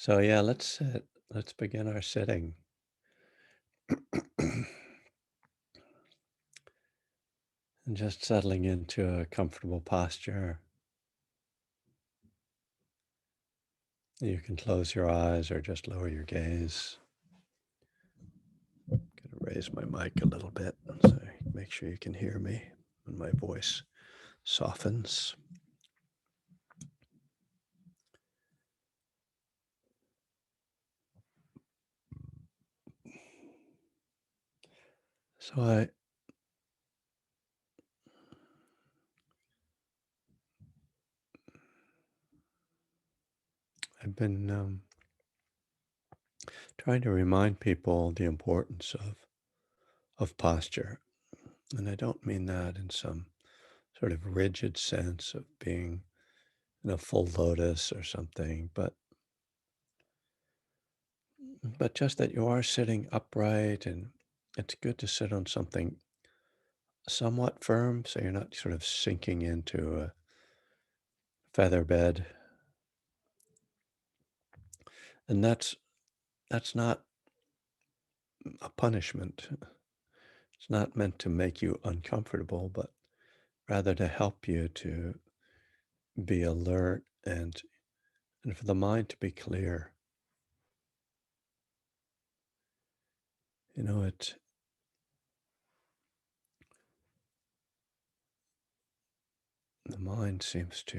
So yeah, let's sit. Let's begin our sitting. And just settling into a comfortable posture. You can close your eyes or just lower your gaze. Gonna raise my mic a little bit so make sure you can hear me when my voice softens. So I've been trying to remind people the importance of posture. And I don't mean that in some sort of rigid sense of being in a full lotus or something, but just that you are sitting upright, and it's good to sit on something somewhat firm so you're not sort of sinking into a feather bed. And that's not a punishment. It's not meant to make you uncomfortable, but rather to help you to be alert and for the mind to be clear. You know, the mind seems to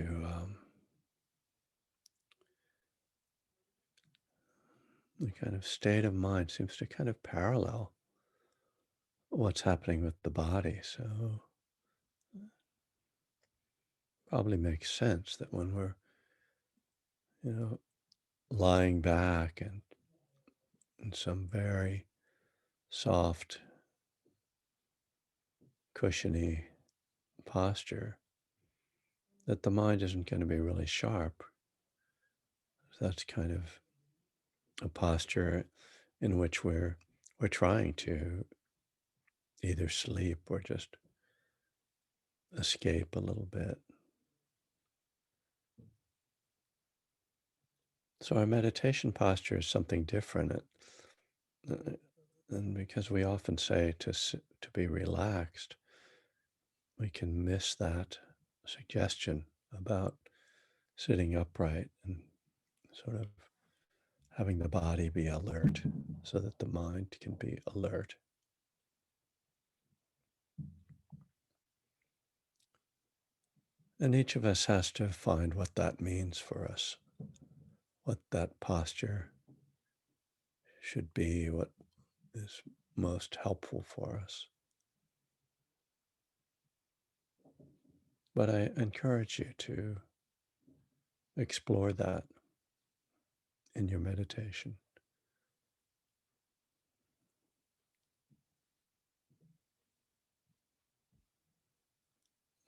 the kind of state of mind seems to kind of parallel what's happening with the body. So probably makes sense that when we're, you know, lying back and in some very soft, cushiony posture, that the mind isn't going to be really sharp. So that's kind of a posture in which we're trying to either sleep or just escape a little bit. So our meditation posture is something different. Uh, And because we often say to be relaxed, we can miss that suggestion about sitting upright and sort of having the body be alert so that the mind can be alert. And each of us has to find what that means for us, what that posture should be, what is most helpful for us. But I encourage you to explore that in your meditation.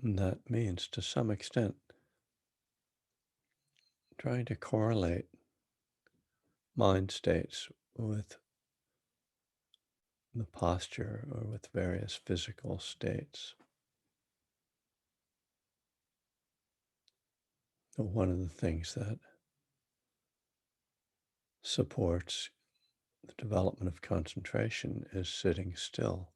And that means, to some extent, trying to correlate mind states with the posture or with various physical states. One of the things that supports the development of concentration is sitting still.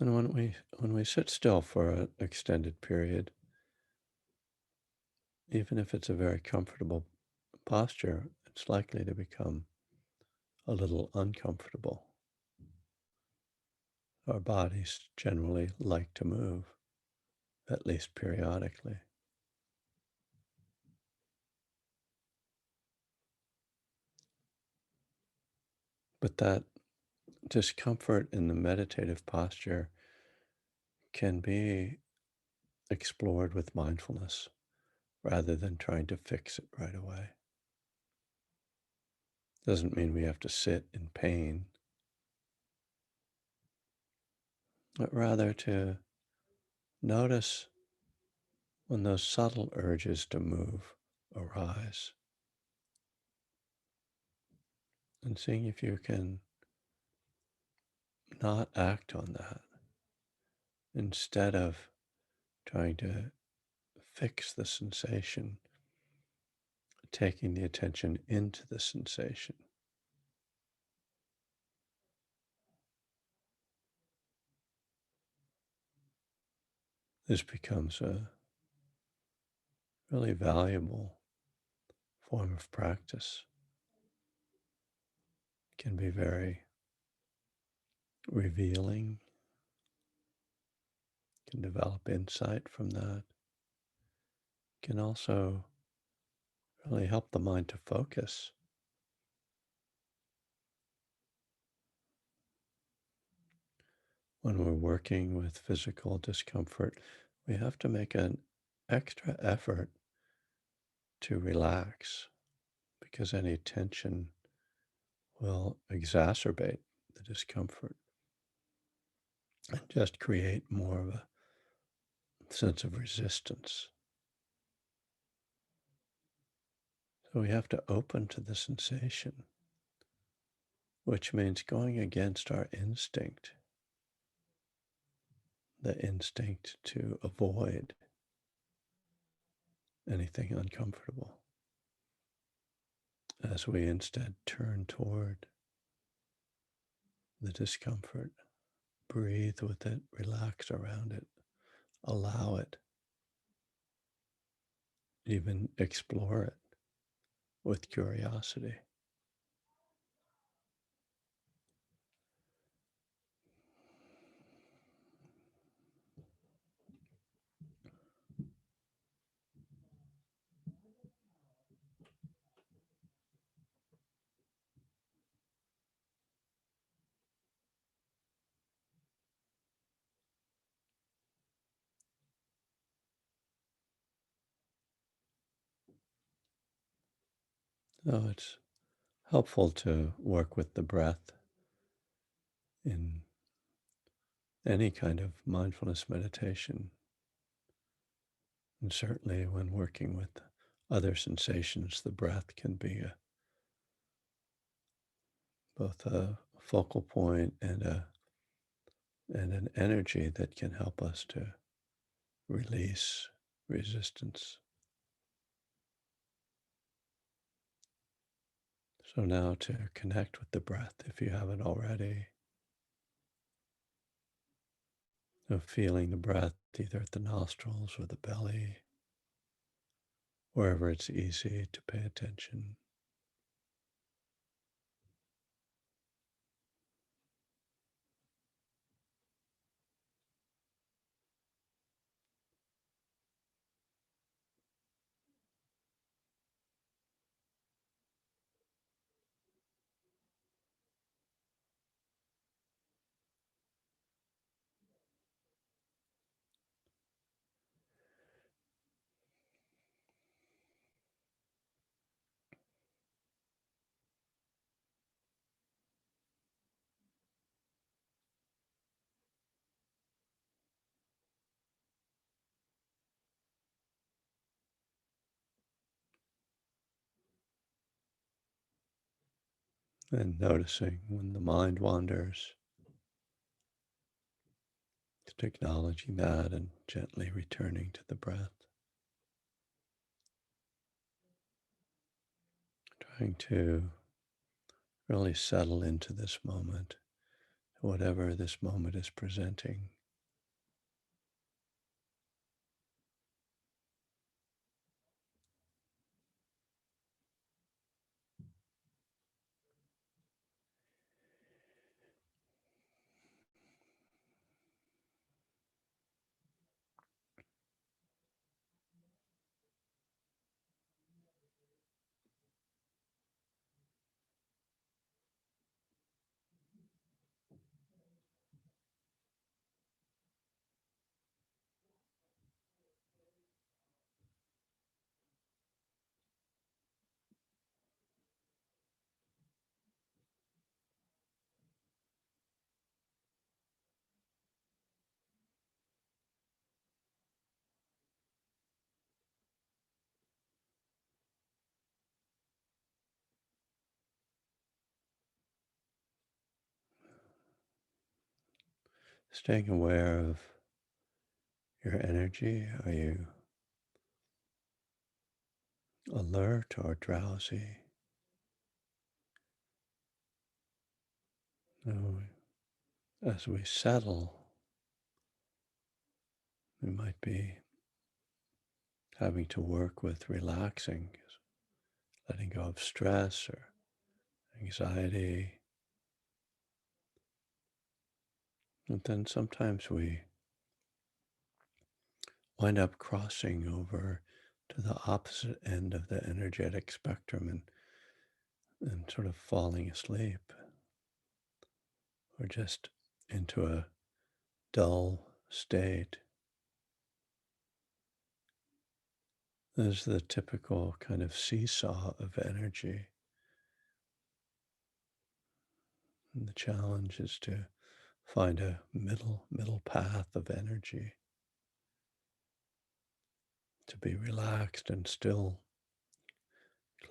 And when we sit still for an extended period, even if it's a very comfortable posture, it's likely to become a little uncomfortable. Our bodies generally like to move, at least periodically. But that discomfort in the meditative posture can be explored with mindfulness rather than trying to fix it right away. Doesn't mean we have to sit in pain, but rather to notice when those subtle urges to move arise and seeing if you can not act on that, instead of trying to fix the sensation, taking the attention into the sensation. This becomes a really valuable form of practice. It can be very revealing, can develop insight from that, can also really help the mind to focus. When we're working with physical discomfort, we have to make an extra effort to relax because any tension will exacerbate the discomfort and just create more of a sense of resistance. So we have to open to the sensation, which means going against our instinct, the instinct to avoid anything uncomfortable, as we instead turn toward the discomfort, breathe with it, relax around it, allow it, even explore it with curiosity. So it's helpful to work with the breath in any kind of mindfulness meditation, and certainly when working with other sensations, the breath can be both a focal point and an energy that can help us to release resistance. So now to connect with the breath, if you haven't already, of feeling the breath either at the nostrils or the belly, wherever it's easy to pay attention. And noticing when the mind wanders, just acknowledging that and gently returning to the breath, trying to really settle into this moment, whatever this moment is presenting. Staying aware of your energy? Are you alert or drowsy? Now, as we settle, we might be having to work with relaxing, letting go of stress or anxiety. And then sometimes we wind up crossing over to the opposite end of the energetic spectrum and sort of falling asleep or just into a dull state. There's the typical kind of seesaw of energy. And the challenge is to find a middle path of energy, to be relaxed and still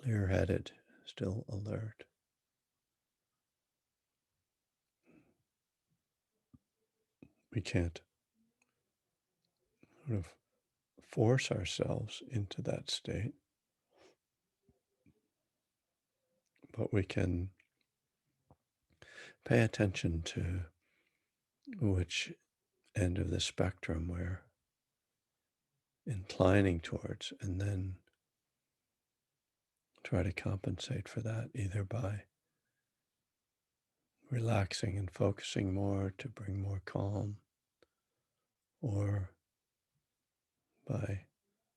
clear-headed, still alert. We can't sort of force ourselves into that state, but we can pay attention to which end of the spectrum we're inclining towards, and then try to compensate for that either by relaxing and focusing more to bring more calm, or by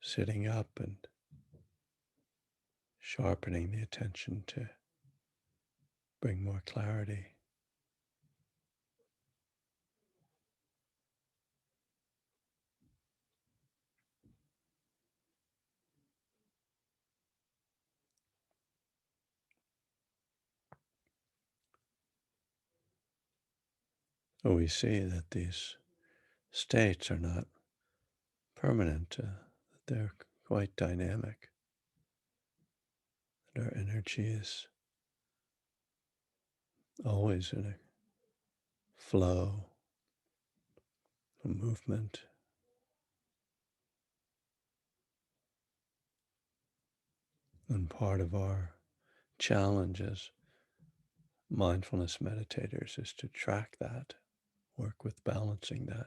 sitting up and sharpening the attention to bring more clarity. So we see that these states are not permanent, that they're quite dynamic, that our energy is always in a flow, a movement, and part of our challenge as mindfulness meditators is to track that, work with balancing that.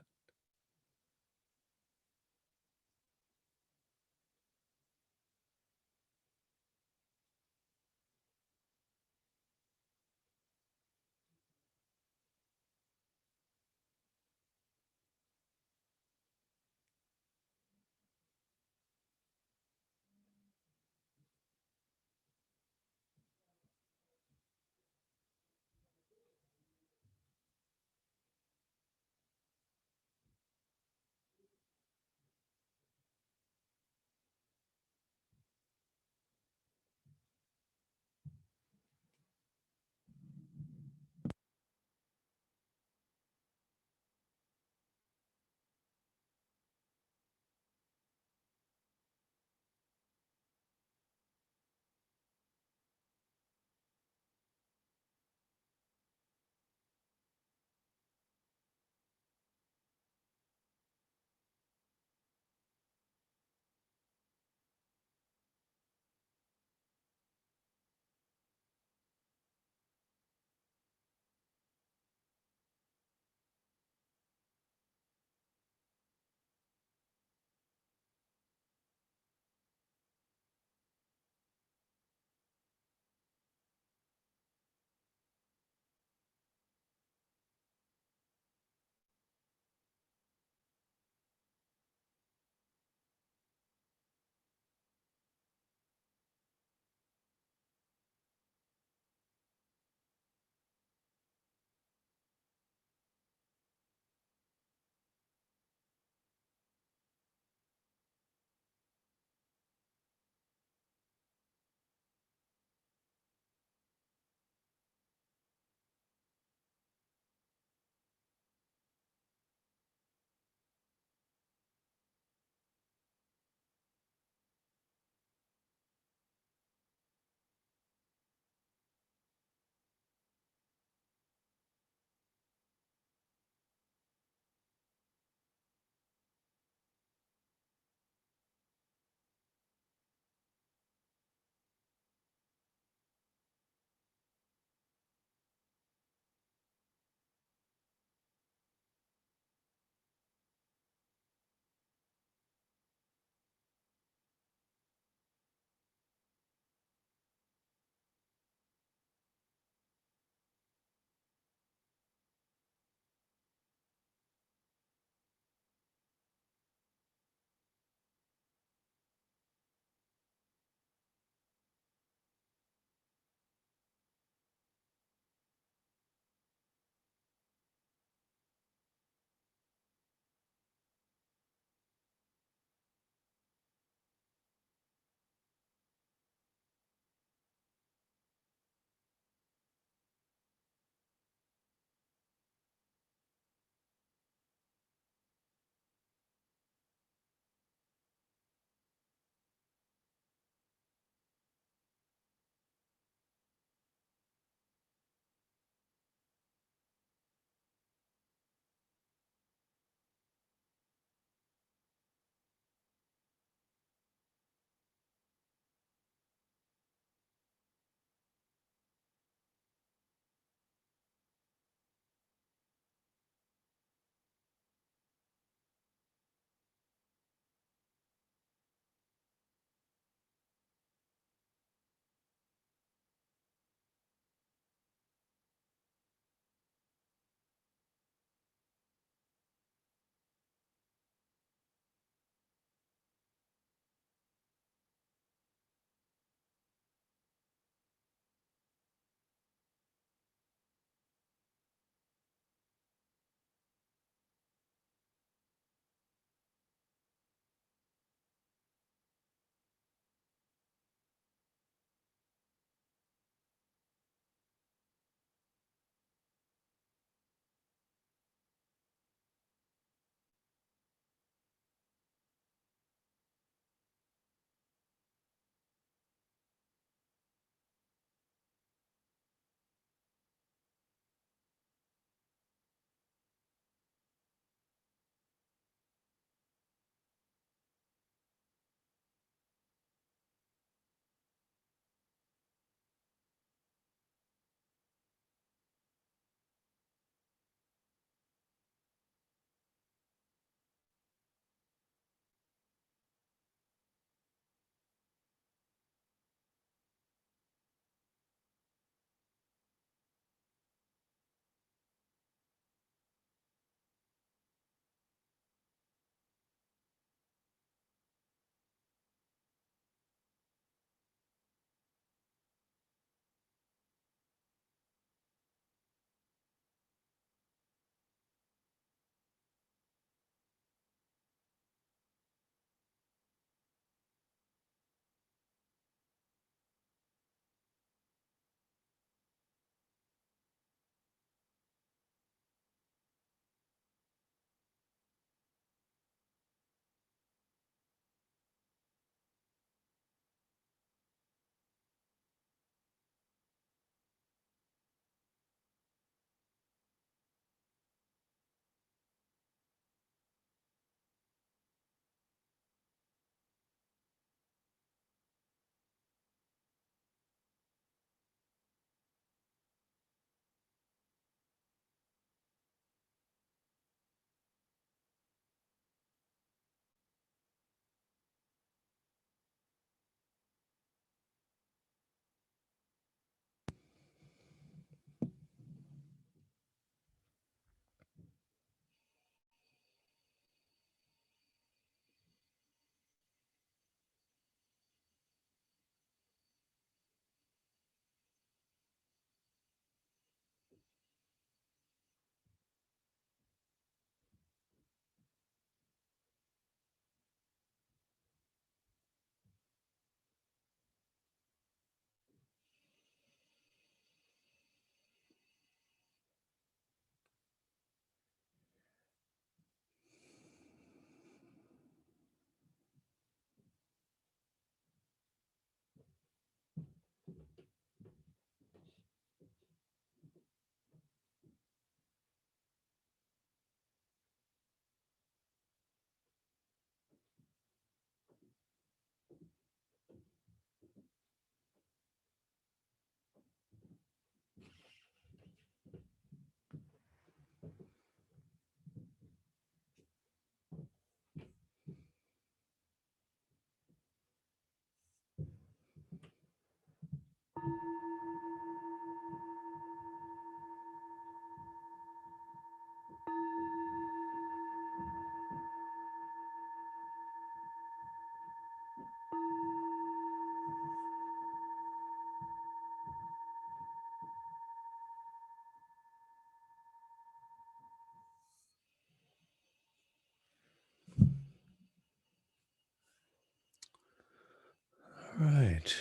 Right.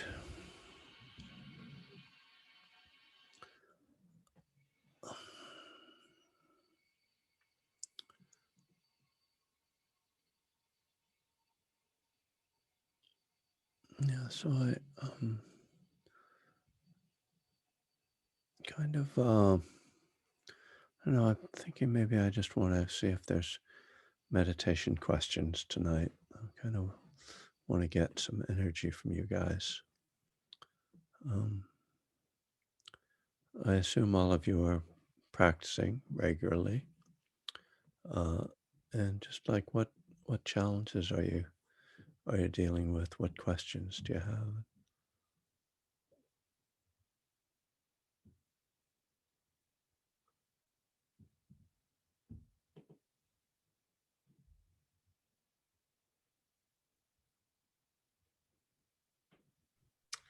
Yeah, so I kind of I don't know, I'm thinking maybe I just want to see if there's meditation questions tonight. I kind of want to get some energy from you guys. Um, I assume all of you are practicing regularly, uh, and just like what challenges are you dealing with? What questions do you have?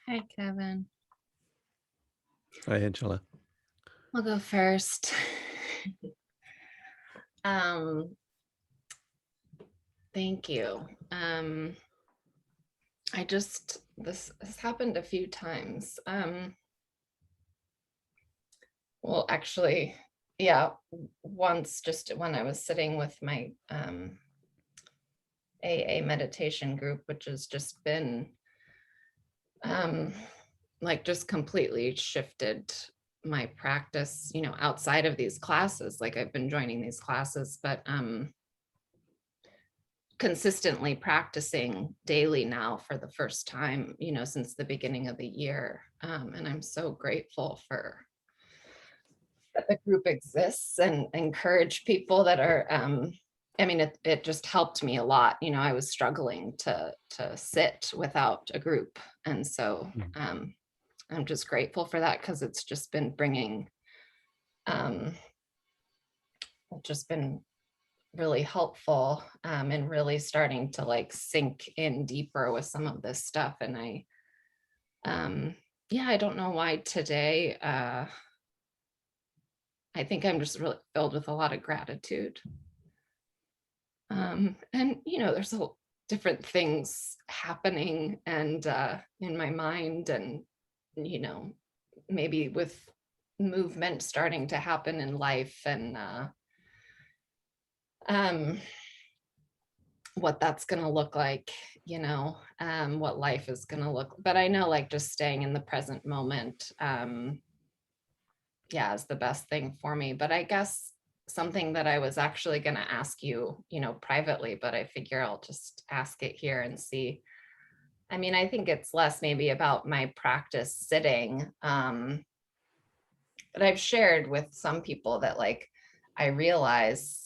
Hi, Kevin. Hi, Angela. I'll go first. Um, Thank you. I just this has happened a few times. Well, actually, yeah, once just when I was sitting with my AA meditation group, which has just been um like just completely shifted my practice, outside of these classes. Like I've been joining these classes, but consistently practicing daily now for the first time, since the beginning of the year. And I'm so grateful for that the group exists and encourage people that are, I mean, it just helped me a lot. I was struggling to sit without a group. And so Mm. I'm just grateful for that because it's just been bringing, um, just been really helpful and really starting to like sink in deeper with some of this stuff. And um, yeah, I don't know why today. I think I'm just really filled with a lot of gratitude. And there's different things happening and in my mind, and you know, maybe with movement starting to happen in life, and um, what that's going to look like, what life is going to look. But I know, like, just staying in the present moment, yeah, is the best thing for me. But I guess something that I was actually going to ask you, privately, but I figure I'll just ask it here and see. I mean, I think it's less maybe about my practice sitting, but I've shared with some people that, like, I realize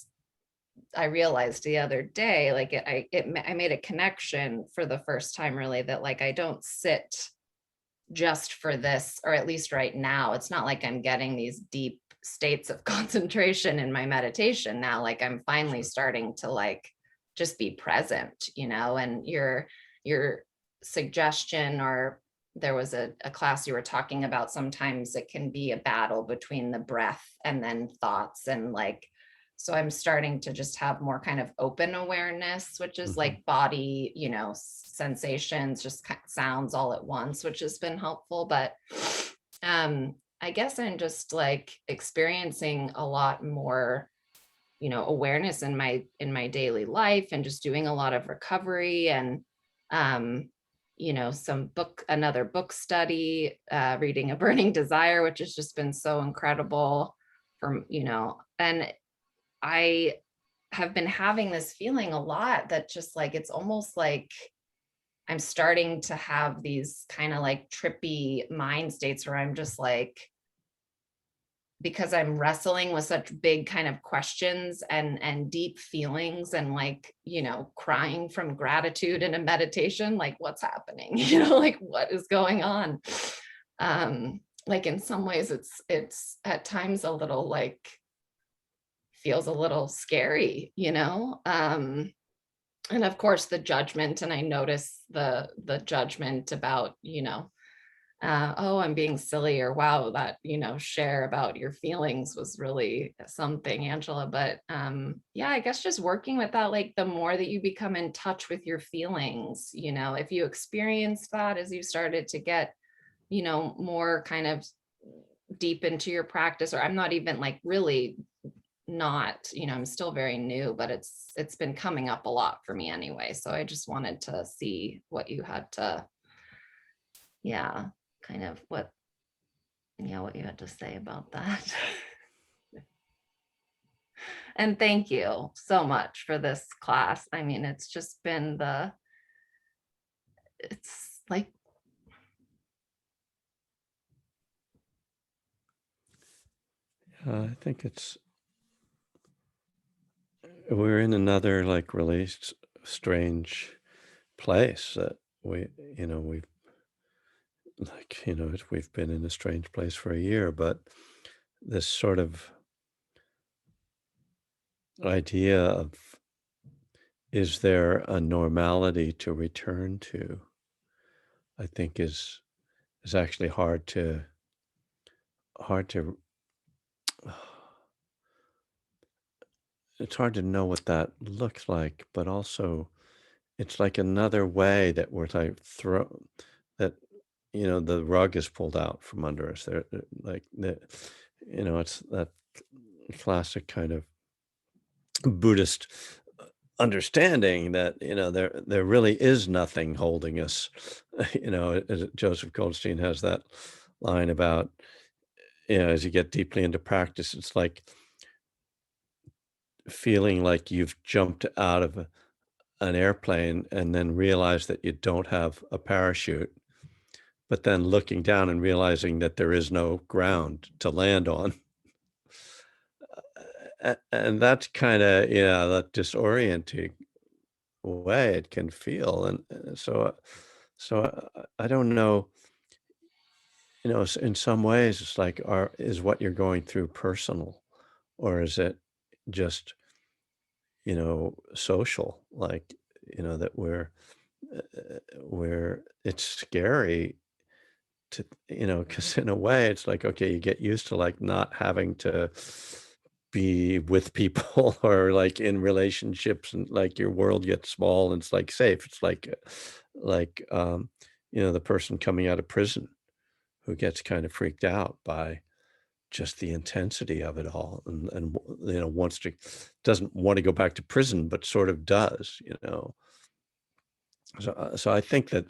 I realized the other day, like I made a connection for the first time, really, that like I don't sit just for this, or at least right now. It's not like I'm getting these deep states of concentration in my meditation now. Like I'm finally Sure. starting to like just be present, and your suggestion, or there was a class you were talking about, sometimes it can be a battle between the breath and then thoughts, and like, so I'm starting to just have more kind of open awareness, which is Hmm. like body, sensations, just sounds all at once, which has been helpful. But I guess I'm just like experiencing a lot more, awareness in my daily life, and just doing a lot of recovery, and um, another book study, reading A Burning Desire, which has just been so incredible and I have been having this feeling a lot that just like it's almost like I'm starting to have these kind of like trippy mind states where I'm just like, because I'm wrestling with such big kind of questions and deep feelings, and like, crying from gratitude in a meditation, like what's happening, like what is going on? Like in some ways it's at times a little like feels a little scary, and of course the judgment, and I notice the judgment about, oh, I'm being silly, or wow, that, share about your feelings was really something, Angela. But yeah, I guess just working with that, like the more that you become in touch with your feelings, if you experienced that as you started to get, more kind of deep into your practice, or I'm not even like really not, I'm still very new, but it's been coming up a lot for me anyway. So I just wanted to see what you had to, yeah, kind of what you had to say about that. And thank you so much for this class. I mean, it's just been it's like, I think we're in another like really strange place that we've we've been in a strange place for a year, but this sort of idea of, is there a normality to return to, I think is actually hard to it's hard to know what that looks like, but also it's like another way that we're like that the rug is pulled out from under us. Like it's that classic kind of Buddhist understanding that there really is nothing holding us. Joseph Goldstein has that line about, as you get deeply into practice, it's like feeling like you've jumped out of an airplane and then realize that you don't have a parachute, but then looking down and realizing that there is no ground to land on. And that's kind of, that disorienting way it can feel. And I don't know, in some ways, it's like, is what you're going through personal, or is it just, social? Like, that where it's scary to, because in a way it's like, okay, you get used to like not having to be with people or like in relationships, and like your world gets small and it's like safe. It's like the person coming out of prison who gets kind of freaked out by just the intensity of it all, and wants to, doesn't want to go back to prison but sort of does. So I think that,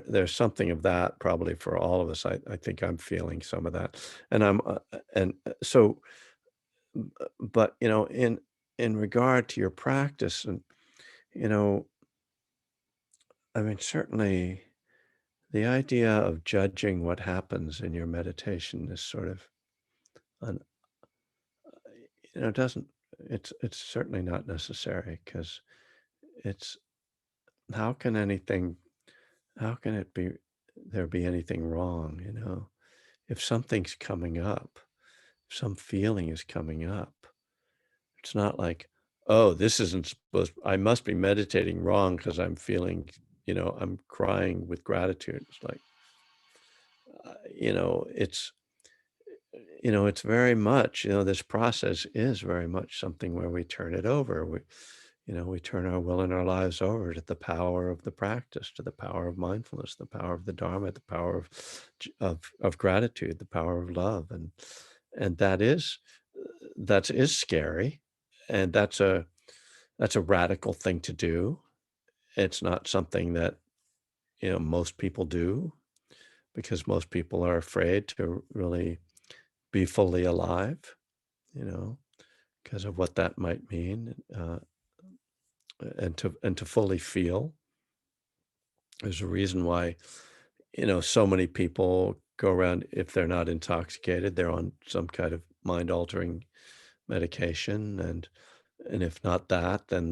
there's something of that probably for all of us. I think I'm feeling some of that, and so, but, in regard to your practice, and, you know, I mean, certainly the idea of judging what happens in your meditation is sort of an doesn't it's certainly not necessary, because it's how can anything how can it be there be anything wrong, If something's coming up, if some feeling is coming up, it's not like, "Oh, this isn't supposed I must be meditating wrong because 'cause I'm feeling, I'm crying with gratitude." It's like, it's it's very much, this process is very much something where we turn it over. We turn our will and our lives over to the power of the practice, to the power of mindfulness, the power of the Dharma, the power of of gratitude, the power of love, and that is scary, and that's a radical thing to do. It's not something that most people do, because most people are afraid to really be fully alive, you know, because of what that might mean, and to fully feel. There's a reason why, so many people go around, if they're not intoxicated, they're on some kind of mind-altering medication, and if not that, then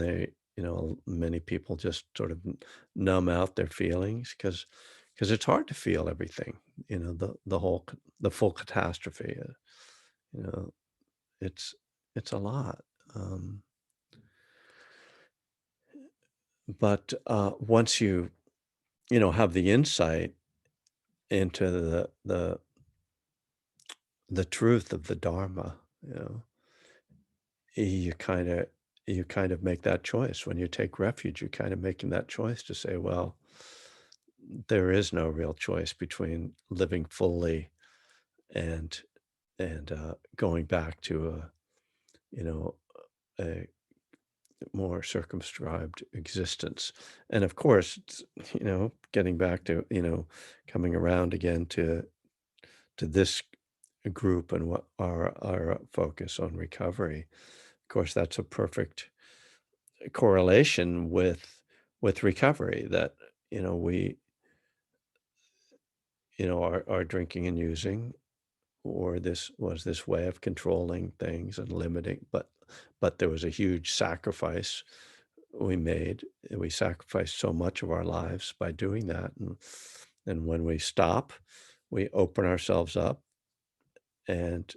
many people just sort of numb out their feelings, because it's hard to feel everything, the full catastrophe, you know, it's it's a lot. Um, but once you have the insight, into the truth of the Dharma, you know, you kinda you kind of make that choice. When you take refuge, you're kind of making that choice to say, "Well, there is no real choice between living fully and going back to a, you know, a more circumscribed existence." And of course, it's, getting back to, coming around again to this group and what our focus on recovery. Of course, that's a perfect correlation with recovery that, we, are drinking and using, or this was this way of controlling things and limiting, but there was a huge sacrifice we made. We sacrificed so much of our lives by doing that, and when we stop, we open ourselves up, and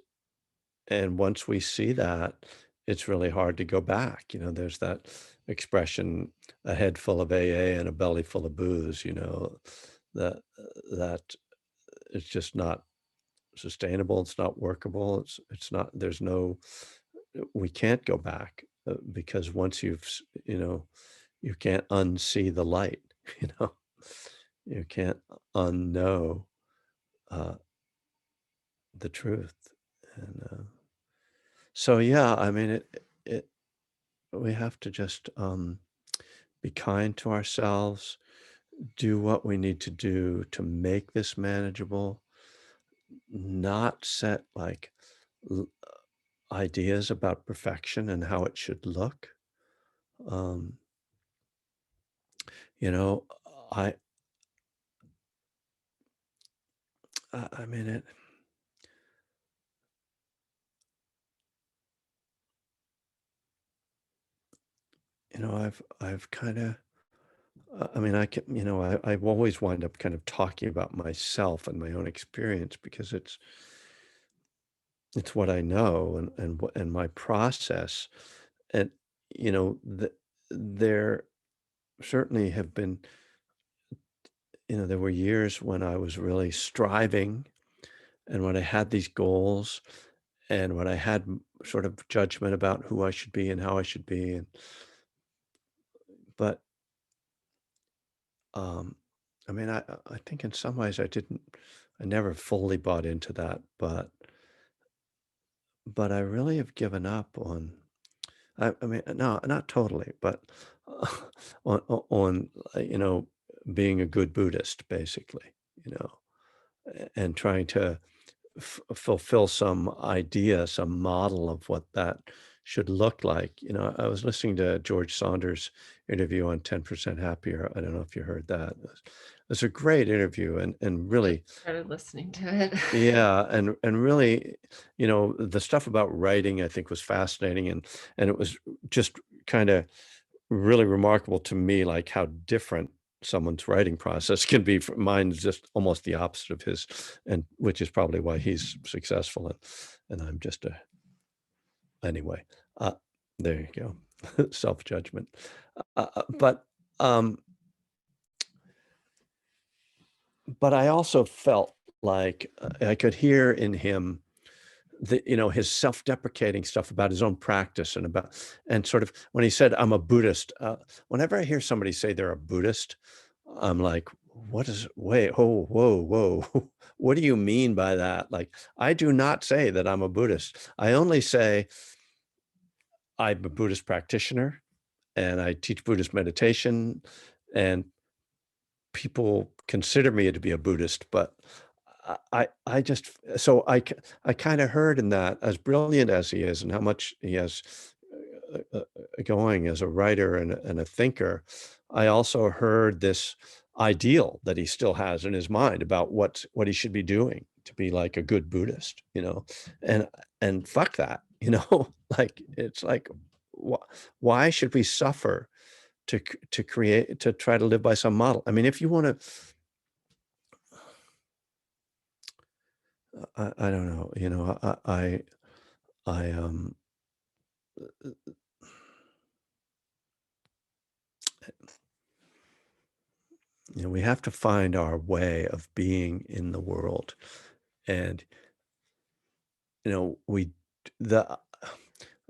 once we see that, it's really hard to go back. There's that expression, "A head full of AA and a belly full of booze," that that it's just not sustainable, it's not workable, it's not there's no we can't go back, because once you can't unsee the light, you know? You can't unknow, uh, the truth, and, so, yeah, I mean, it we have to just, be kind to ourselves, do what we need to do to make this manageable, not set, like, l ideas about perfection and how it should look. Um, you know, I I mean, I've kinda I mean, I can I've always wind up kind of talking about myself and my own experience because it's what I know and my process, and, there certainly have been there were years when I was really striving and when I had these goals and when I had sort of judgment about who I should be and how I should be, but Um, I mean, I think in some ways I never fully bought into that, but I really have given up on I mean, no, not totally, but on, being a good Buddhist, basically, you know, and trying to fulfill some idea, some model of what that should look like. I was listening to George Saunders' interview on 10% Happier. I don't know if you heard that. It was a great interview and Just really, started listening to it. yeah, and really, the stuff about writing I think was fascinating, and it was just kind of really remarkable to me, like, how different someone's writing process can be from mine is just almost the opposite of his, and which is probably why he's successful, and I'm just a anyway, uh, there you go. Self-judgment. But, um, but I also felt like, I could hear in him his self-deprecating stuff about his own practice and sort of when he said, "I'm a Buddhist," whenever I hear somebody say they're a Buddhist, I'm like, "What is wait, oh, whoa, whoa. What do you mean by that?" Like, I do not say that I'm a Buddhist. I only say I'm a Buddhist practitioner, and I teach Buddhist meditation, and people consider me to be a Buddhist, but I just so I kinda heard in that, as brilliant as he is and how much he has, going as a writer and a thinker, I also heard this ideal that he still has in his mind about what he should be doing to be like a good Buddhist, and fuck that, Like, it's like, wh why should we suffer to create to try to live by some model? I mean, if you wanna I don't know, I, we have to find our way of being in the world. And, we the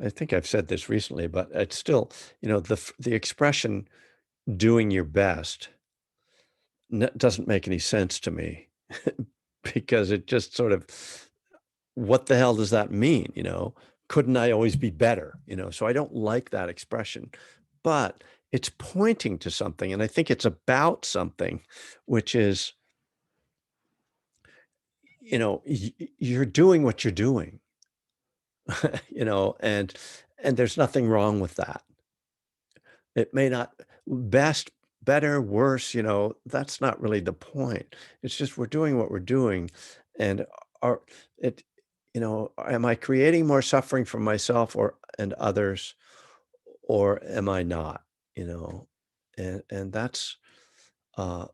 I think I've said this recently, but it's still, the expression doing your best doesn't make any sense to me because it just sort of, what the hell does that mean? Couldn't I always be better? So I don't like that expression, but it's pointing to something. And I think it's about something, which is, you're doing what you're doing, and there's nothing wrong with that. It may not best, better, worse, that's not really the point. It's just we're doing what we're doing, and are it am I creating more suffering for myself or and others, or am I not? You know? And uh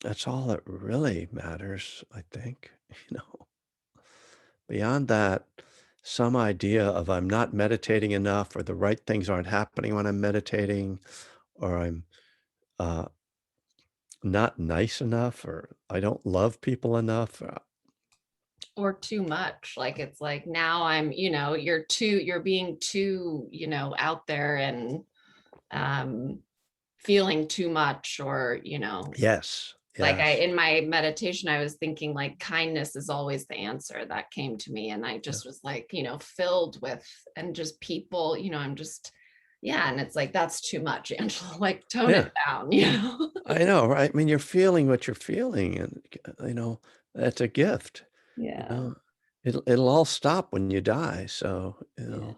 that's all that really matters, I think, you know. Beyond that, some idea of I'm not meditating enough or the right things aren't happening when I'm meditating or I'm uh not nice enough or I don't love people enough. Or too much. Like it's like now you're being too, out there and feeling too much or, Yes, like yes, in my meditation, I was thinking like kindness is always the answer that came to me. And I yeah, just was like, filled with and just people, I'm just, yeah. And it's like, that's too much, Angela, like tone yeah. it down. I know, right? I mean, you're feeling what you're feeling, and that's a gift. You Yeah. know, it'll all stop when you die. So Yeah.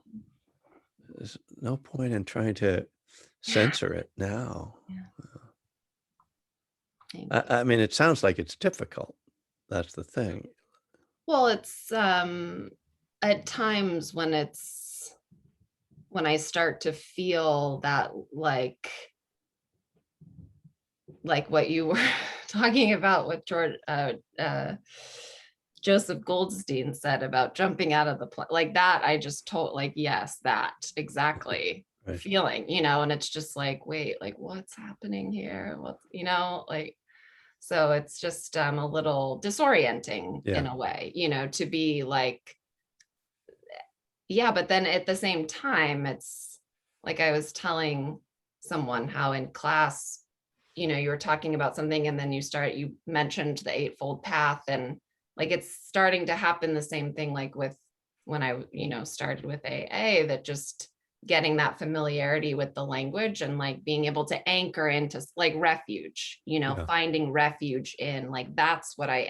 there's no point in trying to Yeah. censor it now. Yeah. Thank I, you. I mean, it sounds like it's difficult. That's the thing. Well, it's at times when I start to feel that like what you were talking about with Joseph Goldstein said about jumping out of the plane, like that. I just told like, yes, that exactly Right. feeling, and it's just like, wait, like what's happening here? What's, like, so it's just a little disorienting in Yeah. a way, to be like, yeah, but then at the same time, it's like I was telling someone how in class, you were talking about something and then you mentioned the Eightfold Path and like it's starting to happen the same thing like with when I, started with AA, that just getting that familiarity with the language and like being able to anchor into like refuge, Yeah. finding refuge in like that's what I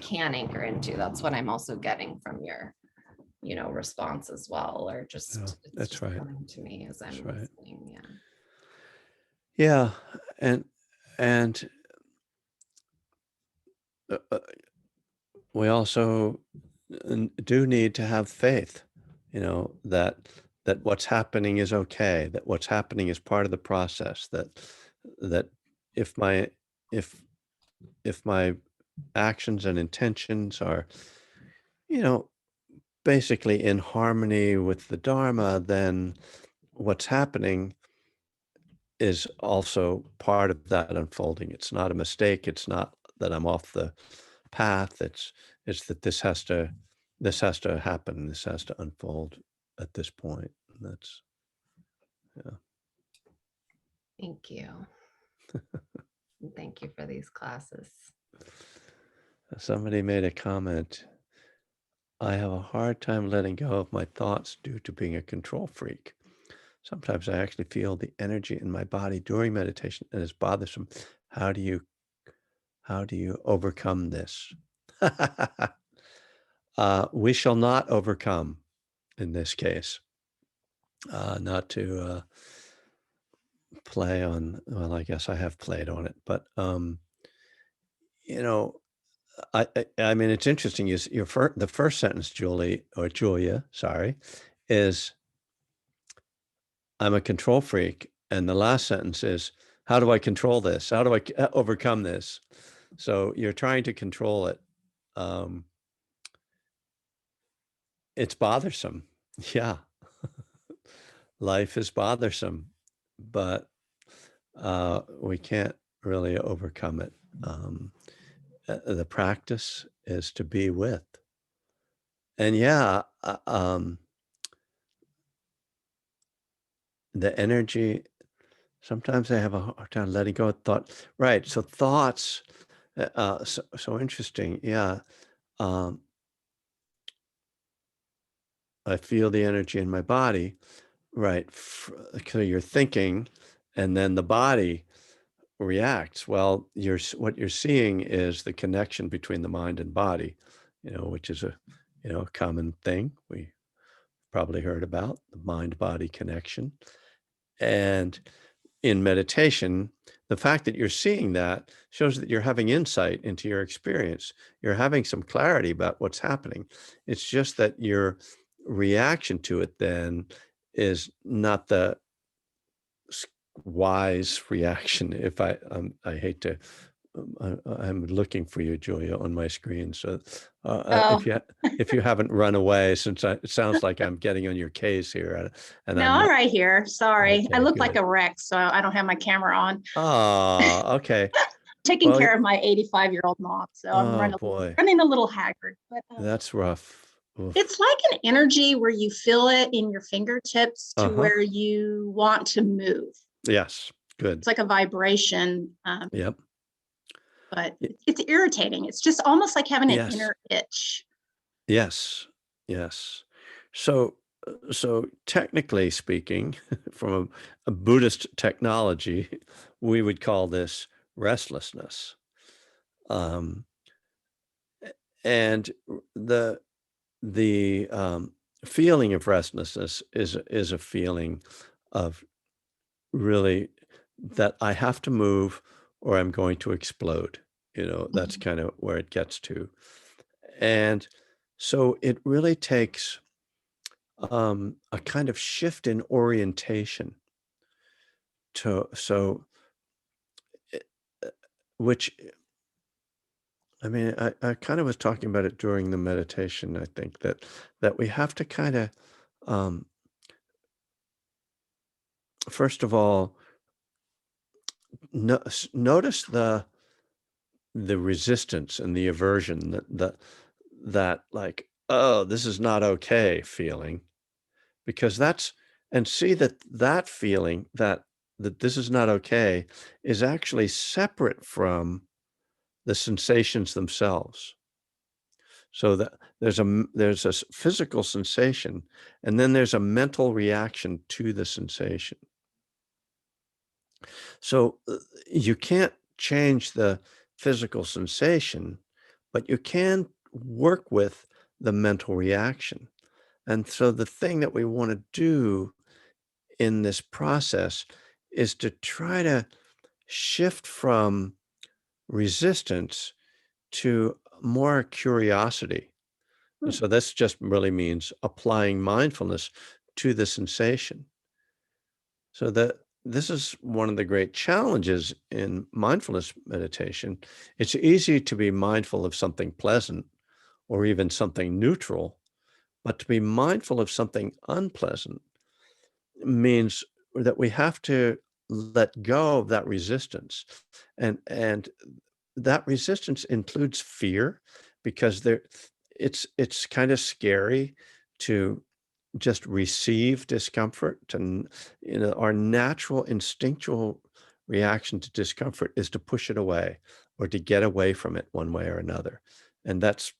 can anchor into. That's what I'm also getting from your response as well, or Yeah. just it's That's just right. coming to me as That's I'm right. listening. Yeah. Yeah. And and we also do need to have faith, that what's happening is okay, that what's happening is part of the process, that if my if if my actions and intentions are, you know, basically in harmony with the Dharma, then what's happening is also part of that unfolding. It's not a mistake. It's not that I'm off the path. It's that this has to happen. This has to unfold at this point. And that's yeah. Thank you. And thank you for these classes. Somebody made a comment. I have a hard time letting go of my thoughts due to being a control freak. Sometimes I actually feel the energy in my body during meditation and it's bothersome. How do you how do you overcome this? We shall not overcome in this case. Not to play on. Well, I guess I have played on it, but you know, I mean, it's interesting. The first sentence, Julie or Julia, sorry, is I'm a control freak, and the last sentence is how do I control this? How do I overcome this? So you're trying to control it. Um, it's bothersome. Yeah, life is bothersome, but we can't really overcome it. The practice is to be with. And yeah, the energy, sometimes I have a hard time letting go of thought. Right. So thoughts, so interesting. Yeah. Um, I feel the energy in my body. Right. So you're thinking, and then the body reacts. Well, what you're seeing is the connection between the mind and body, which is a common thing we probably heard about, the mind-body connection. And in meditation, the fact that you're seeing that shows that you're having insight into your experience. You're having some clarity about what's happening. It's just that your reaction to it then is not the wise reaction. If I hate to, I'm looking for you, Julia, on my screen. So Oh, if you haven't run away, since it sounds like I'm getting on your case here, and no, I'm I'm not. right here. Sorry. I Okay, look like good. a wreck, so I don't have my camera on. Ah, okay. Taking Well, care of my 85-year-old mom, so I'm oh boy, running a little haggard. But that's rough. Oof. it's like an energy where you feel it in your fingertips to Uh-huh. where you want to move. Yes. Good. It's like a vibration, Yep. but Y- it's irritating. It's just almost like having an Yes. inner itch. Yes. Yes. So technically speaking, from a Buddhist technology, we would call this restlessness. Um, and the feeling of restlessness is a feeling of really that I have to move or I'm going to explode. That's Mhm. kind of where it gets to. And so it really takes a kind of shift in orientation to so eh, uh, which I mean, I kind of was talking about it during the meditation. I think that we have to kind of first of all notice the resistance and the aversion that like, oh, this is not okay feeling, because that's and see that feeling that this is not okay is actually separate from the sensations themselves. So that there's a physical sensation, and then there's a mental reaction to the sensation. So you can't change the physical sensation, but you can work with the mental reaction. And so the thing that we want to do in this process is to try to shift from resistance to more curiosity. And Hmm. so this just really means applying mindfulness to the sensation. So that this is one of the great challenges in mindfulness meditation. It's easy to be mindful of something pleasant or even something neutral, but to be mindful of something unpleasant means that we have to let go of that resistance. And that resistance includes fear, because it's kind of scary to just receive discomfort. Our natural instinctual reaction to discomfort is to push it away or to get away from it one way or another. And that's,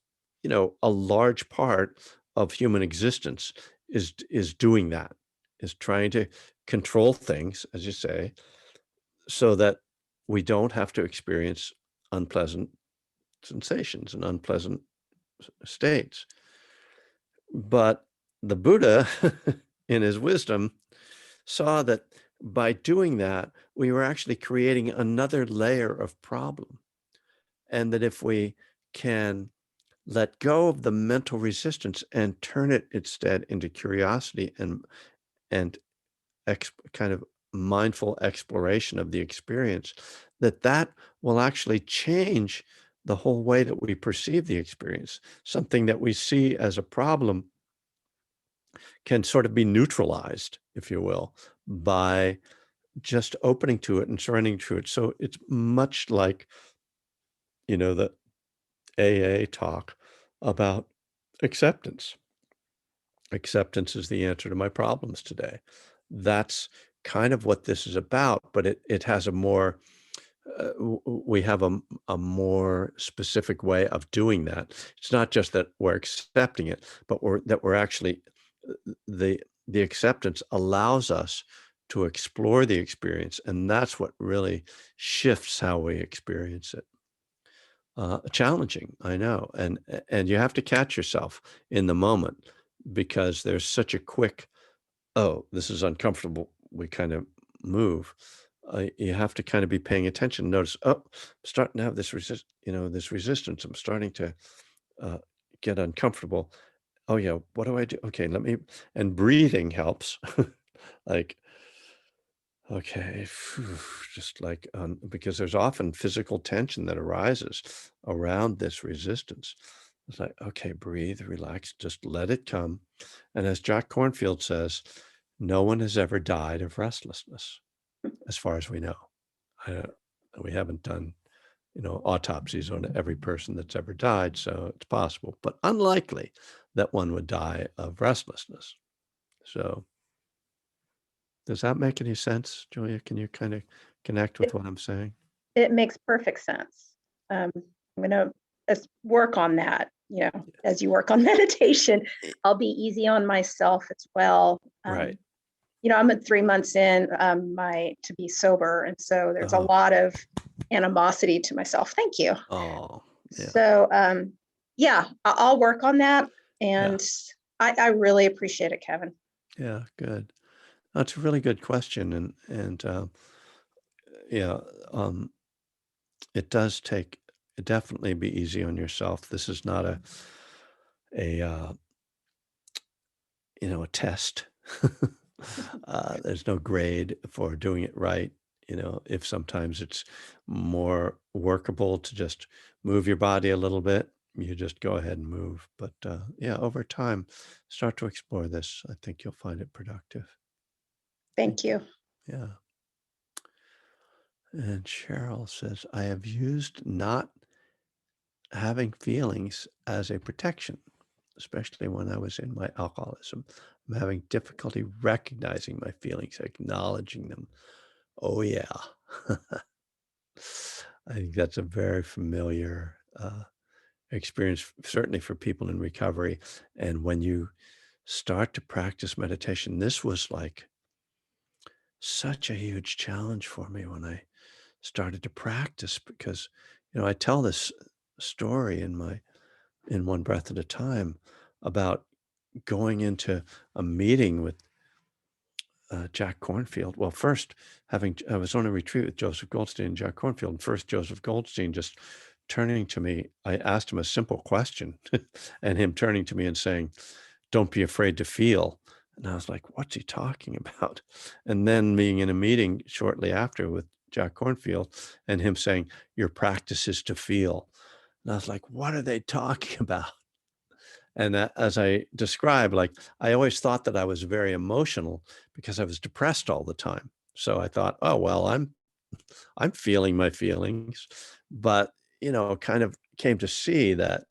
a large part of human existence is doing that, is trying to control things, as you say, so that we don't have to experience unpleasant sensations and unpleasant states. But the Buddha, in his wisdom, saw that by doing that, we were actually creating another layer of problem. And that if we can let go of the mental resistance and turn it instead into curiosity and kind of mindful exploration of the experience, that will actually change the whole way that we perceive the experience. Something that we see as a problem can sort of be neutralized, if you will, by just opening to it and surrendering to it. So it's much like, the AA talk about acceptance. Acceptance is the answer to my problems today. That's kind of what this is about, but it has a more we have a more specific way of doing that. It's not just that we're accepting it, but we're actually the acceptance allows us to explore the experience, and that's what really shifts how we experience it. Challenging, I know, and you have to catch yourself in the moment because there's such a quick, "Oh, this is uncomfortable." We kind of move. You have to kind of be paying attention. Notice, "Oh, I'm starting to have this resistance. I'm starting to, uh, get uncomfortable. Oh, yeah, what do I do? Okay, let me" and breathing helps. Like, okay, phew, just like, because there's often physical tension that arises around this resistance. It's like, okay, breathe, relax, just let it come. And as Jack Cornfield says, no one has ever died of restlessness, as far as we know. I, we haven't done, autopsies on every person that's ever died, so it's possible, but unlikely that one would die of restlessness. So, does that make any sense, Julia? Can you kind of connect with It, what I'm saying? it makes perfect sense. I'm gonna work on that, as you work on meditation. Eh, I'll be easy on myself as well. Right. I'm at 3 months in my to be sober, and so there's a Oh, lot of animosity to myself. Thank you. oh, yeah, So yeah, I'll work on that, yeah, and I really appreciate it, Kevin. yeah, good. That's a really good question, and yeah, um, it does take definitely be easy on yourself. This is not a a test. There's no grade for doing it right. If sometimes it's more workable to just move your body a little bit, you just go ahead and move. But yeah, over time, start to explore this. I think you'll find it productive. Thank Thank you. you. Yeah. And Cheryl says, I have used not having feelings as a protection, especially when I was in my alcoholism. I'm having difficulty recognizing my feelings, acknowledging them. Oh, yeah. I think that's a very familiar experience, certainly for people in recovery. And when you start to practice meditation, this was like such a huge challenge for me when I started to practice because, I tell this story in One Breath at a Time about going into a meeting with Jack Cornfield. Well, first, I was on a retreat with Joseph Goldstein and Jack Cornfield. And first, Joseph Goldstein just turning to me, I asked him a simple question, and him turning to me and saying, "Don't be afraid to feel." And I was like, "What's he talking about?" And then being in a meeting shortly after with Jack Cornfield, and him saying, "Your practice is to feel." And I was like, "What are they talking about?" And as I described, like, I always thought that I was very emotional because I was depressed all the time. So I thought, "Oh, well, I'm feeling my feelings." But, kind of came to see that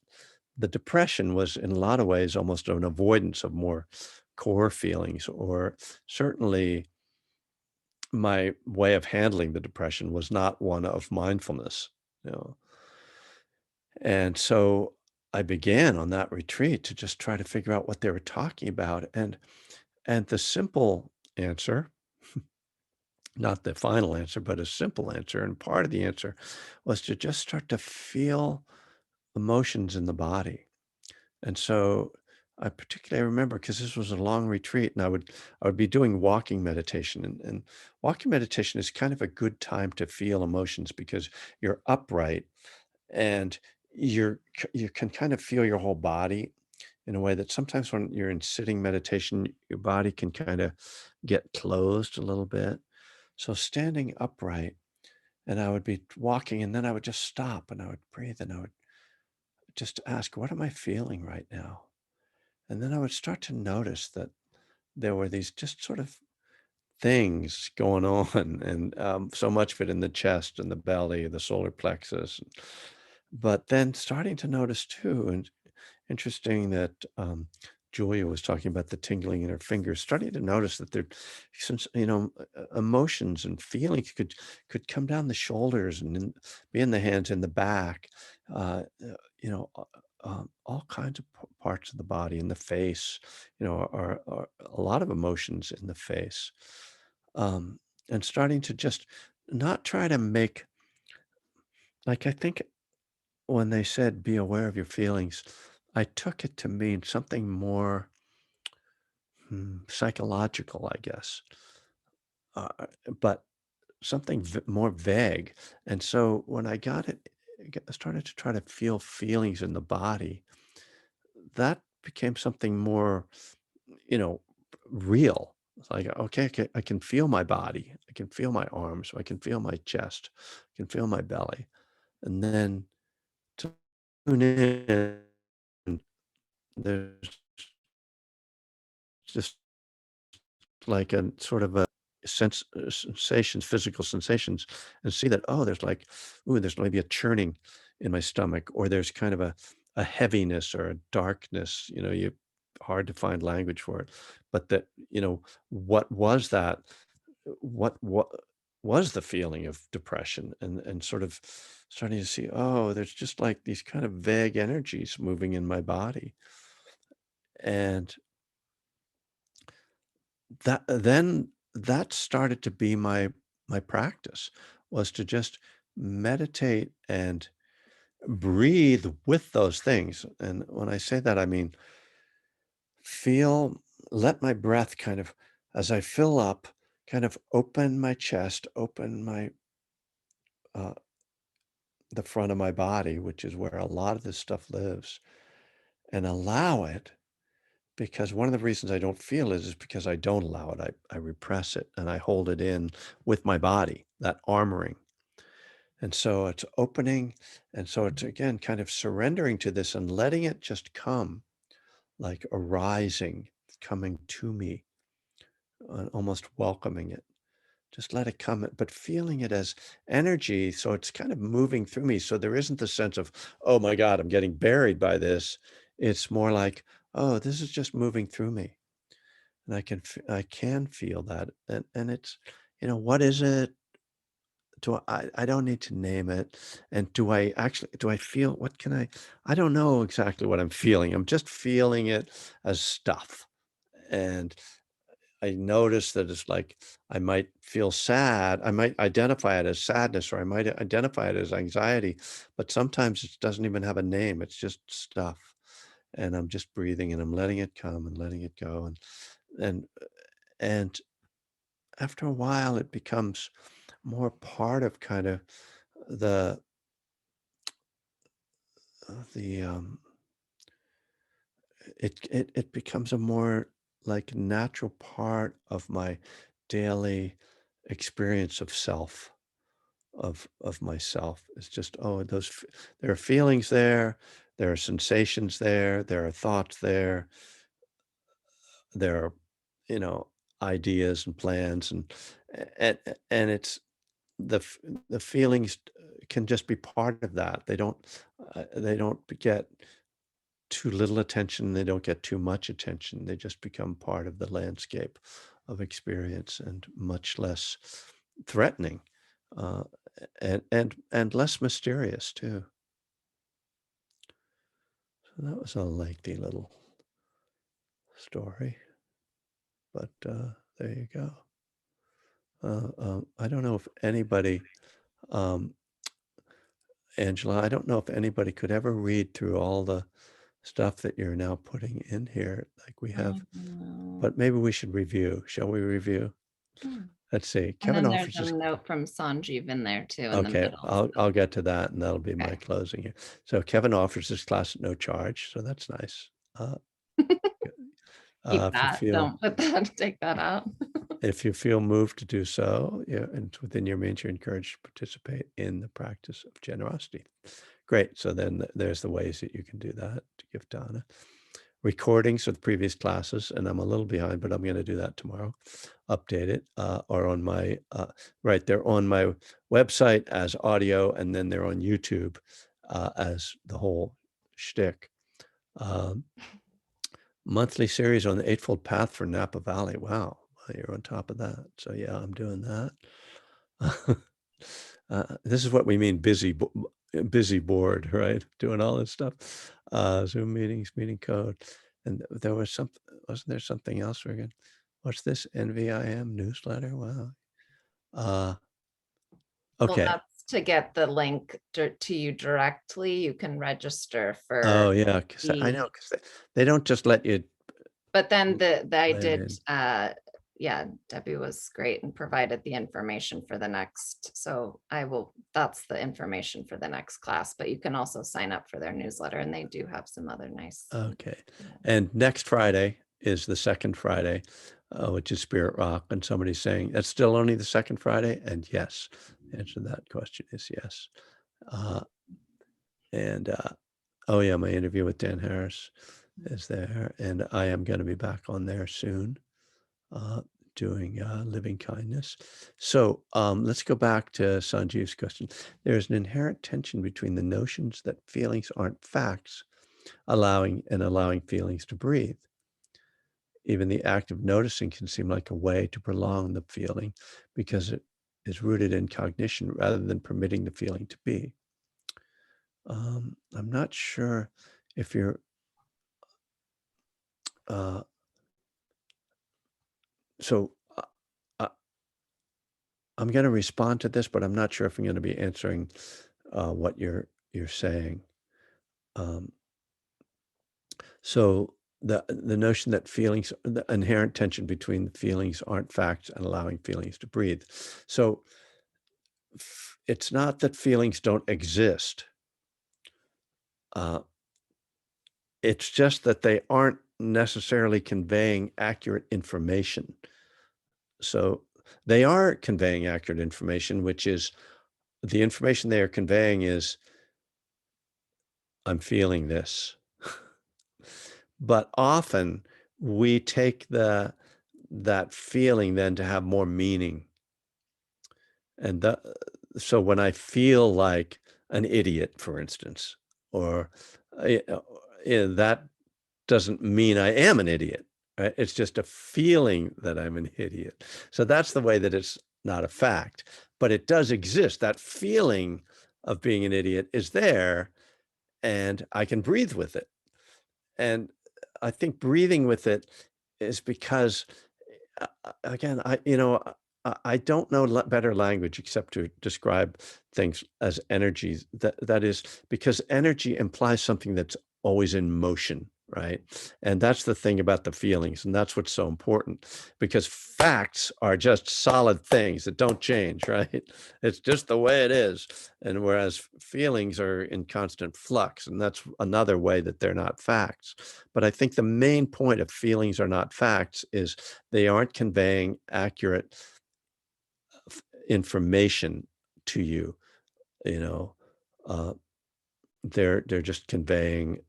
the depression was in a lot of ways almost an avoidance of more core feelings, or certainly my way of handling the depression was not one of mindfulness, you know. And so I began on that retreat to just try to figure out what they were talking about. And the simple answer, not the final answer, but a simple answer, and part of the answer was to just start to feel emotions in the body. And so I particularly remember because this was a long retreat and I would be doing walking meditation, and walking meditation is kind of a good time to feel emotions because you're upright and you can kind of feel your whole body in a way that sometimes when you're in sitting meditation, your body can kind of get closed a little bit. So standing upright, and I would be walking, and then I would just stop and I would breathe and I would just ask, what am I feeling right now? And then I would start to notice that there were these just sort of things going on, and so much of it in the chest and the belly, the solar plexus. But then starting to notice too, and interesting that Julia was talking about the tingling in her fingers, starting to notice that there, since emotions and feelings could come down the shoulders and be in the hands, in the back, all kinds of parts of the body, in the face, are a lot of emotions in the face, um, and starting to just not try to make, like, I think when they said be aware of your feelings, I took it to mean something more psychological, I guess, uh, but something more vague. And so when I got it, started to try to feel feelings in the body, that became something more, you know, real. It's like, okay, okay, I can feel my body. I can feel my arms. I can feel my chest. I can feel my belly. And then to tune in, there's just like a sort of a sensations, physical sensations, and see that, oh, there's like, ooh, there's maybe a churning in my stomach, or there's kind of a heaviness or a darkness, you hard to find language for it. But that, what was that? What was the feeling of depression? And sort of starting to see, oh, there's just like these kind of vague energies moving in my body. And that started to be my practice, was to just meditate and breathe with those things. And when I say that, I mean, feel let my breath kind of, as I fill up, kind of open my chest, open my uh, the front of my body, which is where a lot of this stuff lives, and allow it. Because one of the reasons I don't feel it is because I don't allow it. I repress it and I hold it in with my body, that armoring. And so it's opening. And so it's again kind of surrendering to this and letting it just come, like arising, coming to me, almost welcoming it. Just let it come, but feeling it as energy. So it's kind of moving through me. So there isn't the sense of, oh my God, I'm getting buried by this. It's more like, oh, this is just moving through me. And I can feel that, and it's, what is it? I don't need to name it, and do I feel, what can I don't know exactly what I'm feeling. I'm just feeling it as stuff, and I notice that it's like I might feel sad. I might identify it as sadness, or I might identify it as anxiety, but sometimes it doesn't even have a name. It's just stuff, and I'm just breathing and I'm letting it come and letting it go, and and after a while, it becomes more part of kind of the the it becomes a more like natural part of my daily experience of self, of myself. It's just, oh, there are feelings there are sensations there are thoughts there are, you know ideas and plans, and and it's the f the feelings can just be part of that. They don't get too little attention, they don't get too much attention. They just become part of the landscape of experience, and much less threatening, uh, and less mysterious too. So that was a lengthy little story, but, there you go. I don't know if anybody, um Angela, I don't know if anybody could ever read through all the stuff that you're now putting in here like we I have, know. but maybe we should review. Shall we review? Yeah. Let's see. And Kevin then there's offers a this. note from Sanjeev in there too in the Okay, middle. I'll get to that, and that'll be my Okay. closing here. So Kevin offers this class at no charge, so that's nice. Good. Keep If you that. feel Don't put that, take that out. if you feel moved to do so, yeah, and it's within your means, you're encouraged to participate in the practice of generosity. Great. So then there's the ways that you can do that to give Donna. recordings of the previous classes, and I'm a little behind, but I'm going to do that tomorrow. Update it, or on my right. They're on my website as audio, and then they're on YouTube as the whole shtick. Monthly series on the Eightfold Path for Napa Valley. Wow, you're on top of that. So yeah, I'm doing that. This is what we mean busy board, right? Doing all this stuff. Zoom meetings, meeting code. And there was wasn't there something else we're going? What's this NVIM newsletter? Wow. Well, Okay. that's to get the link to you directly. You can register for Oh yeah, because I know, because they don't just let you. but then I let did in. yeah, Debbie was great and provided the information for the next. So that's the information for the next class, but you can also sign up for their newsletter, and they do have some other nice. Okay. And next Friday is the second Friday, which is Spirit Rock. And somebody's saying that's still only the second Friday. And yes, the answer to that question is yes. Oh yeah, my interview with Dan Harris is there, and I am going to be back on there soon, doing living kindness. So let's go back to Sanjeev's question. There's an inherent tension between the notions that feelings aren't facts, allowing feelings to breathe. Even the act of noticing can seem like a way to prolong the feeling because it is rooted in cognition rather than permitting the feeling to be. I'm not sure if you're so I'm going to respond to this, but I'm not sure if I'm going to be answering what you're saying. So the notion that feelings, the inherent tension between the feelings aren't facts and allowing feelings to breathe. So it's not that feelings don't exist. It's just that they aren't necessarily conveying accurate information. So they are conveying accurate information, which is the information they are conveying is, I'm feeling this. But often we take that feeling then to have more meaning. And so when I feel like an idiot, for instance, or that doesn't mean I am an idiot, right? It's just a feeling that I'm an idiot. So that's the way that it's not a fact, but it does exist. That feeling of being an idiot is there, and I can breathe with it. And I think breathing with it is because, again, I don't know better language except to describe things as energies. That is because energy implies something that's always in motion, right? And that's the thing about the feelings, and that's what's so important, because facts are just solid things that don't change, right? It's just the way it is. And whereas feelings are in constant flux, and that's another way that they're not facts. But I think the main point of feelings are not facts is they aren't conveying accurate information to you. You know, they're just conveying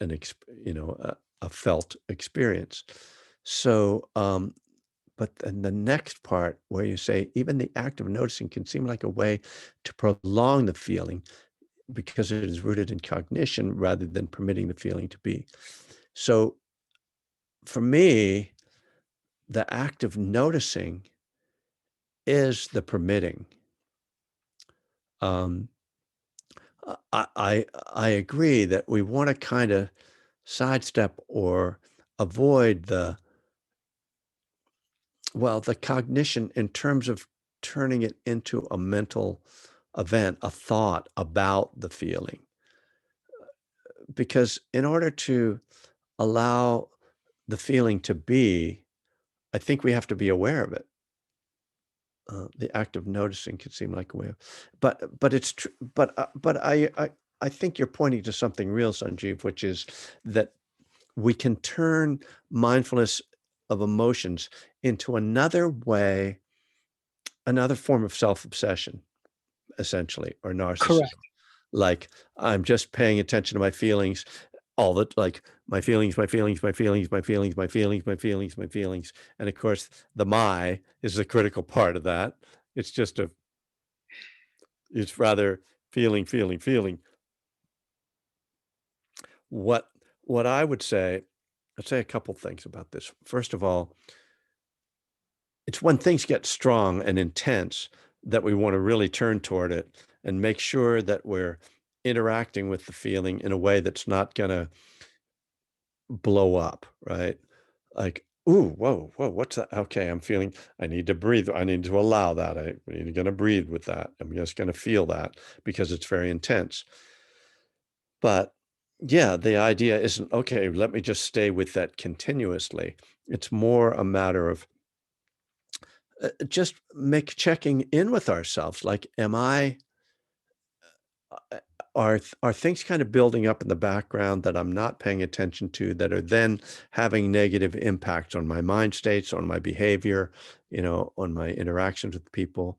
a felt experience. So, but then the next part where you say even the act of noticing can seem like a way to prolong the feeling because it is rooted in cognition rather than permitting the feeling to be. So for me, the act of noticing is the permitting. I agree that we want to kind of sidestep or avoid the cognition in terms of turning it into a mental event, a thought about the feeling. Because in order to allow the feeling to be, I think we have to be aware of it. The act of noticing could seem like a way of, but it's true. But I think you're pointing to something real, Sanjeev, which is that we can turn mindfulness of emotions into another way, another form of self-obsession, essentially, or narcissism. Correct. Like I'm just paying attention to my feelings, all the like my feelings, my feelings, my feelings, my feelings, my feelings, my feelings, my feelings. And of course, the my is the critical part of that. It's just a, it's rather feeling, feeling, feeling. What what I would say, I'd say a couple things about this. First of all, it's when things get strong and intense that we want to really turn toward it and make sure that we're interacting with the feeling in a way that's not going to blow up, right? Like, ooh, whoa, whoa, what's that? Okay, I'm feeling, I need to breathe. I need to allow that. I'm going to breathe with that. I'm just going to feel that because it's very intense. But yeah, the idea isn't, okay, let me just stay with that continuously. It's more a matter of just make checking in with ourselves. Like, am I, uh, are things kind of building up in the background that I'm not paying attention to that are then having negative impacts on my mind states, on my behavior, on my interactions with people?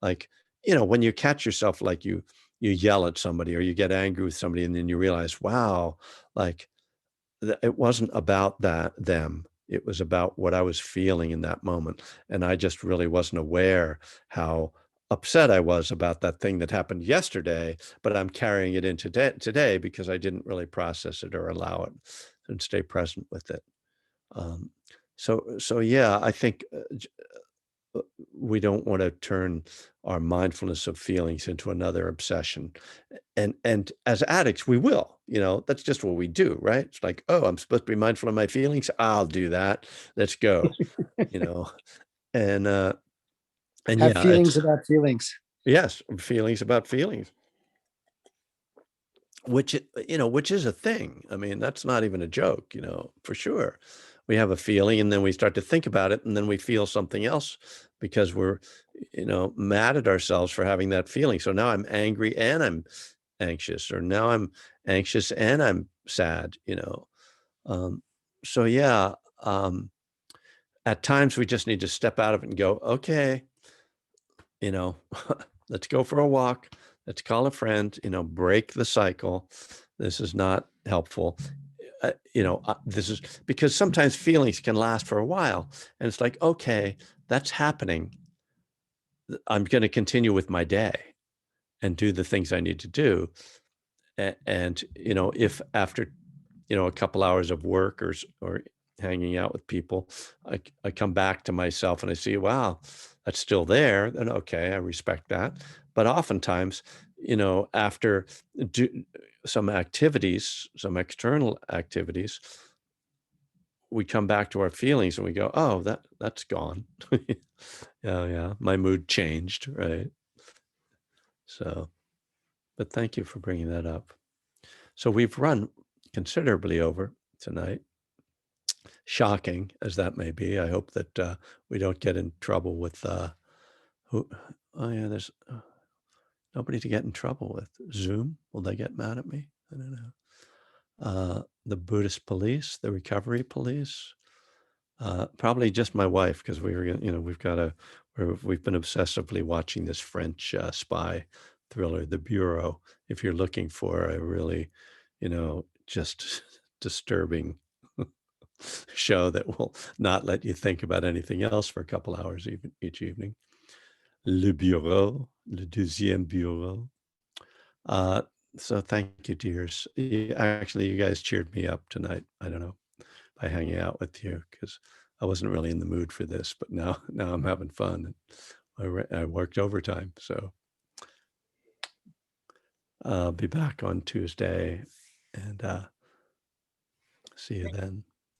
Like, when you catch yourself, like you yell at somebody or you get angry with somebody and then you realize, wow, like it wasn't about them. It was about what I was feeling in that moment. And I just really wasn't aware how upset I was about that thing that happened yesterday, but I'm carrying it into today because I didn't really process it or allow it and stay present with it. Um, so yeah, I think uh, we don't want to turn our mindfulness of feelings into another obsession. And as addicts, we will, that's just what we do, right? It's like, oh, I'm supposed to be mindful of my feelings. I'll do that. Let's go, you know, and, uh, and Have yeah, feelings it's, about feelings. yes, feelings about feelings, which is a thing. I mean, that's not even a joke, for sure. We have a feeling and then we start to think about it and then we feel something else because we're, mad at ourselves for having that feeling. So now I'm angry and I'm anxious, or now I'm anxious and I'm sad. Um, so yeah, um, at times we just need to step out of it and go, okay, you know, let's go for a walk. Let's call a friend, break the cycle. This is not helpful. This is because sometimes feelings can last for a while. And it's like, okay, that's happening. I'm going to continue with my day and do the things I need to do. And, if after, a couple hours of work or hanging out with people, I come back to myself and I see, wow, that's still there. Then, okay, I respect that. But oftentimes, after do some activities, some external activities, we come back to our feelings and we go, oh, that's gone. Yeah, yeah. My mood changed. Right. So, but thank you for bringing that up. So we've run considerably over tonight. Shocking as that may be. I hope that we don't get in trouble with who. Oh yeah, there's nobody to get in trouble with. Zoom. Will they get mad at me? I don't know. The Buddhist police, the recovery police. Probably just my wife because we were, we've been obsessively watching this French spy thriller, The Bureau. If you're looking for a really, just disturbing show that will not let you think about anything else for a couple hours even each evening. Le Bureau, Le Deuxième Bureau. Uh, so thank you, dears. Actually, you guys cheered me up tonight. I don't know, by hanging out with you because I wasn't really in the mood for this, but now I'm having fun. I worked overtime, so I'll be back on Tuesday and see you then.